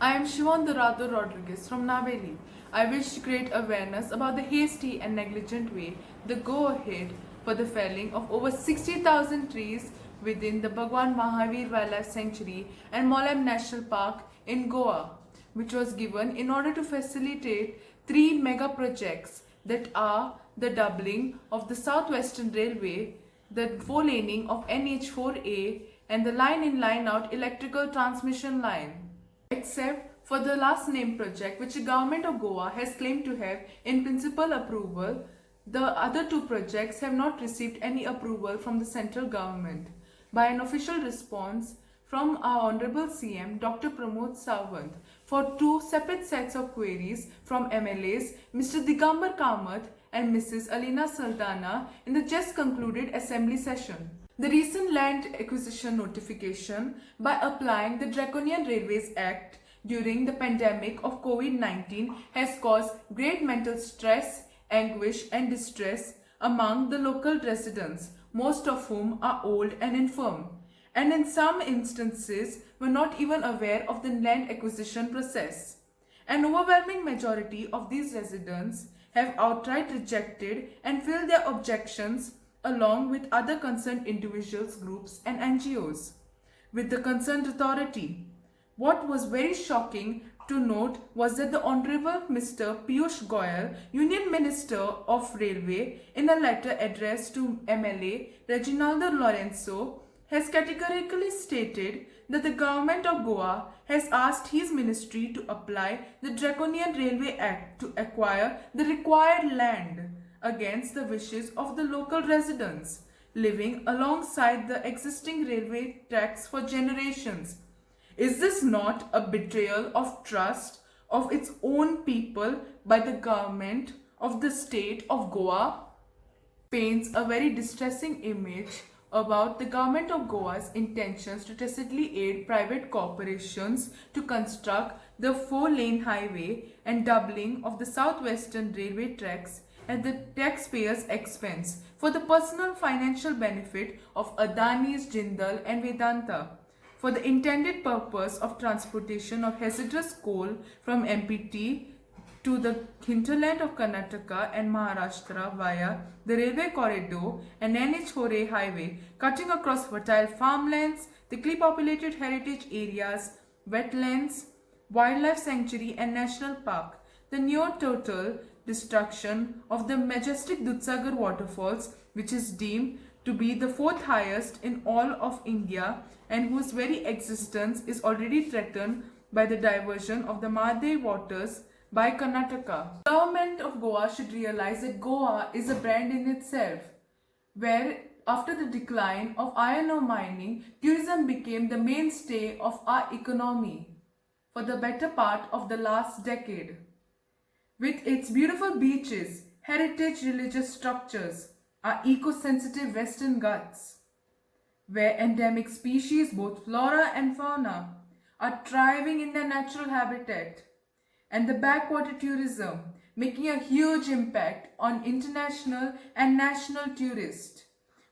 I am Shivan Dorado Rodriguez from Naveli. I wish to create awareness about the hasty and negligent way the go-ahead for the felling of over 60,000 trees within the Bhagwan Mahavir Wildlife Sanctuary and Molam National Park in Goa, which was given in order to facilitate three mega projects that are the doubling of the Southwestern Railway, the four-laning of NH4A, and the line-in-line-out electrical transmission line. Except for the last named project, which the government of Goa has claimed to have in principal approval, the other two projects have not received any approval from the central government. By an official response from our Honorable CM, Dr. Pramod Sawant, for two separate sets of queries from MLAs, Mr. Digambar Kamath and Mrs. Alina Saldana, in the just concluded assembly session. The recent land acquisition notification by applying the Draconian Railways Act during the pandemic of COVID-19 has caused great mental stress, anguish and distress among the local residents, most of whom are old and infirm, and in some instances were not even aware of the land acquisition process. An overwhelming majority of these residents have outright rejected and filed their objections along with other concerned individuals, groups and NGOs with the concerned authority. What was very shocking to note was that the Honorable Mr. Piyush Goyal, Union Minister of Railway, in a letter addressed to MLA Reginaldo Lorenzo, has categorically stated that the government of Goa has asked his ministry to apply the Draconian Railway Act to acquire the required land against the wishes of the local residents living alongside the existing railway tracks for generations. Is this not a betrayal of trust of its own people by the government of the state of Goa? Paints a very distressing image about the government of Goa's intentions to tacitly aid private corporations to construct the four-lane highway and doubling of the southwestern railway tracks at the taxpayers' expense for the personal financial benefit of Adani's, Jindal and Vedanta, for the intended purpose of transportation of hazardous coal from MPT to the hinterland of Karnataka and Maharashtra via the railway corridor and NH4A highway, cutting across fertile farmlands, thickly populated heritage areas, wetlands, wildlife sanctuary and national park. The near total destruction of the majestic Dudhsagar waterfalls, which is deemed to be the fourth highest in all of India and whose very existence is already threatened by the diversion of the Mahadev waters by Karnataka. The government of Goa should realize that Goa is a brand in itself, where after the decline of iron ore mining, tourism became the mainstay of our economy for the better part of the last decade. With its beautiful beaches, heritage religious structures, our eco-sensitive Western Ghats, where endemic species, both flora and fauna, are thriving in their natural habitat, and the backwater tourism making a huge impact on international and national tourists,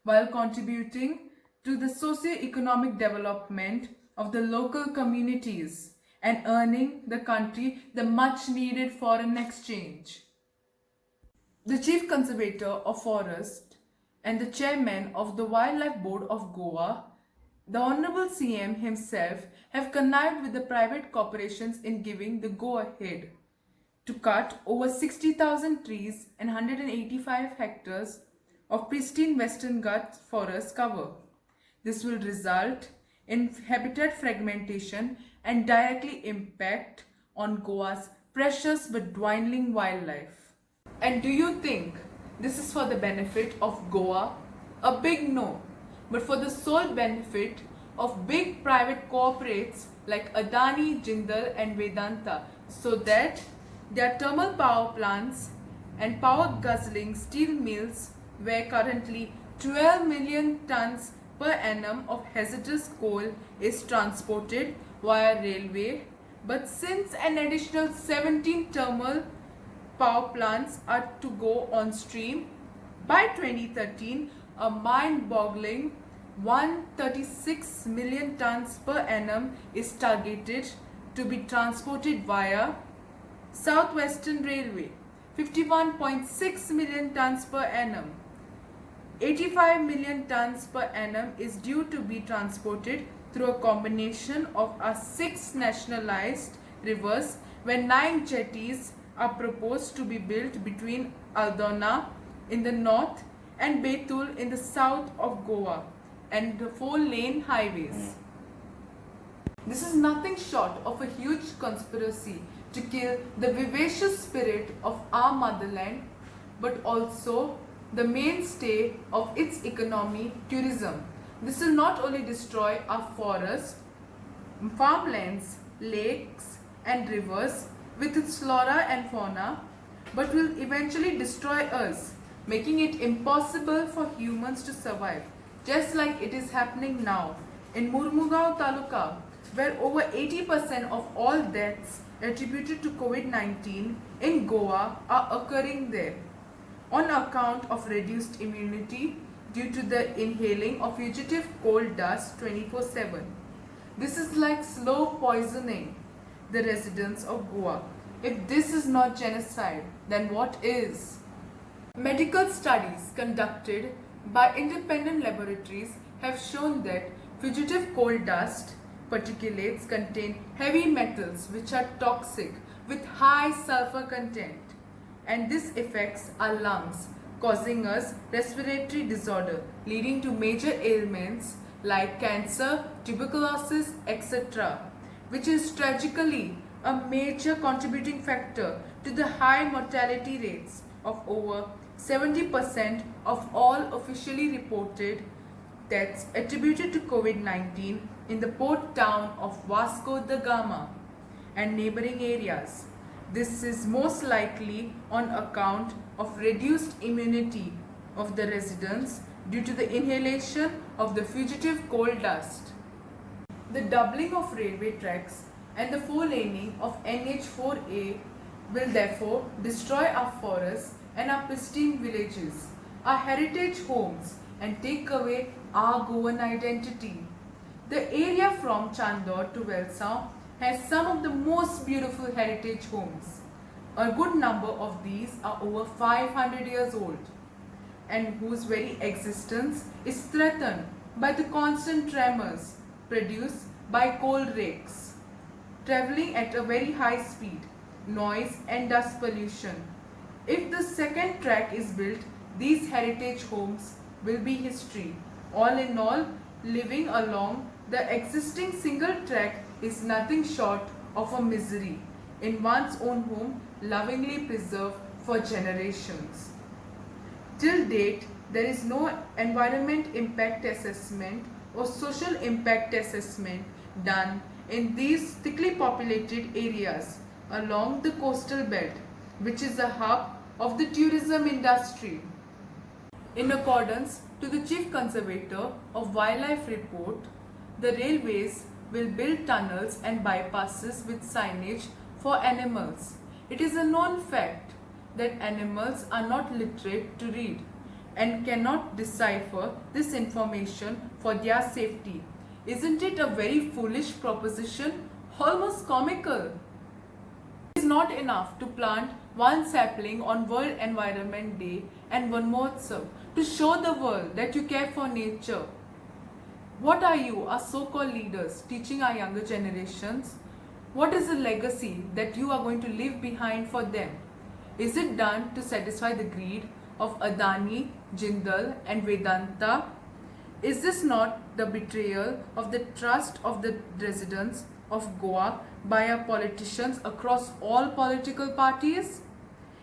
while contributing to the socio-economic development of the local communities and earning the country the much needed foreign exchange. The Chief Conservator of Forest and the Chairman of the Wildlife Board of Goa, the Honorable CM himself, have connived with the private corporations in giving the go-ahead to cut over 60,000 trees and 185 hectares of pristine Western Ghats forest cover. This will result in habitat fragmentation and directly impact on Goa's precious but dwindling wildlife. And do you think this is for the benefit of Goa? A big no, but for the sole benefit of big private corporates like Adani, Jindal and Vedanta, so that their thermal power plants and power guzzling steel mills, where currently 12 million tons per annum of hazardous coal is transported via railway, but since an additional 17 thermal power plants are to go on stream by 2013, a mind-boggling 136 million tons per annum is targeted to be transported via Southwestern Railway, 51.6 million tons per annum. 85 million tons per annum is due to be transported through a combination of our 6 nationalized rivers, where 9 jetties are proposed to be built between Aldona in the north and Betul in the south of Goa, and the 4-lane highways. This is nothing short of a huge conspiracy to kill the vivacious spirit of our motherland, but also the mainstay of its economy, tourism. This will not only destroy our forests, farmlands, lakes and rivers with its flora and fauna, but will eventually destroy us, making it impossible for humans to survive, just like it is happening now in Murmugaon Taluka, where over 80% of all deaths attributed to COVID-19 in Goa are occurring there on account of reduced immunity due to the inhaling of fugitive coal dust 24/7. This is like slow poisoning the residents of Goa. If this is not genocide, then what is? Medical studies conducted by independent laboratories have shown that fugitive coal dust particulates contain heavy metals which are toxic with high sulfur content, and this affects our lungs, causing us respiratory disorder, leading to major ailments like cancer, tuberculosis, etc., which is tragically a major contributing factor to the high mortality rates of over 70% of all officially reported deaths attributed to COVID-19 in the port town of Vasco da Gama and neighboring areas. This is most likely on account of reduced immunity of the residents due to the inhalation of the fugitive coal dust. The doubling of railway tracks and the 4-laning of NH4A will therefore destroy our forests and our pristine villages, our heritage homes, and take away our Goan identity. The area from Chandor to Velsaon has some of the most beautiful heritage homes. A good number of these are over 500 years old and whose very existence is threatened by the constant tremors produced by coal rakes, traveling at a very high speed, noise and dust pollution. If the second track is built, these heritage homes will be history. All in all, living along the existing single track is nothing short of a misery in one's own home, lovingly preserved for generations. Till date, there is no environment impact assessment or social impact assessment done in these thickly populated areas along the coastal belt, which is a hub of the tourism industry. In accordance to the Chief Conservator of Wildlife Report, the railways will build tunnels and bypasses with signage for animals. It is a known fact that animals are not literate to read and cannot decipher this information for their safety. Isn't it a very foolish proposition? Almost comical. It is not enough to plant one sapling on World Environment Day and one Mahotsav to show the world that you care for nature. What are you, our so-called leaders, teaching our younger generations? What is the legacy that you are going to leave behind for them? Is it done to satisfy the greed of Adani, Jindal and Vedanta? Is this not the betrayal of the trust of the residents of Goa by our politicians across all political parties?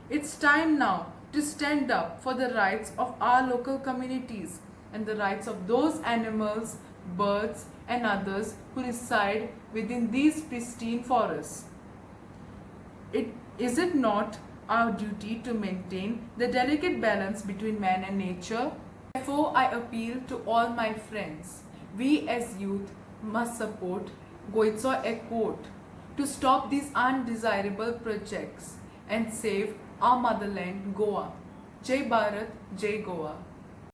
It's time now to stand up for the rights of our local communities and the rights of those animals, birds and others who reside within these pristine forests. Is it not our duty to maintain the delicate balance between man and nature? Therefore, I appeal to all my friends. We as youth must support Goitso Accord to stop these undesirable projects and save our motherland, Goa. Jai Bharat, Jai Goa.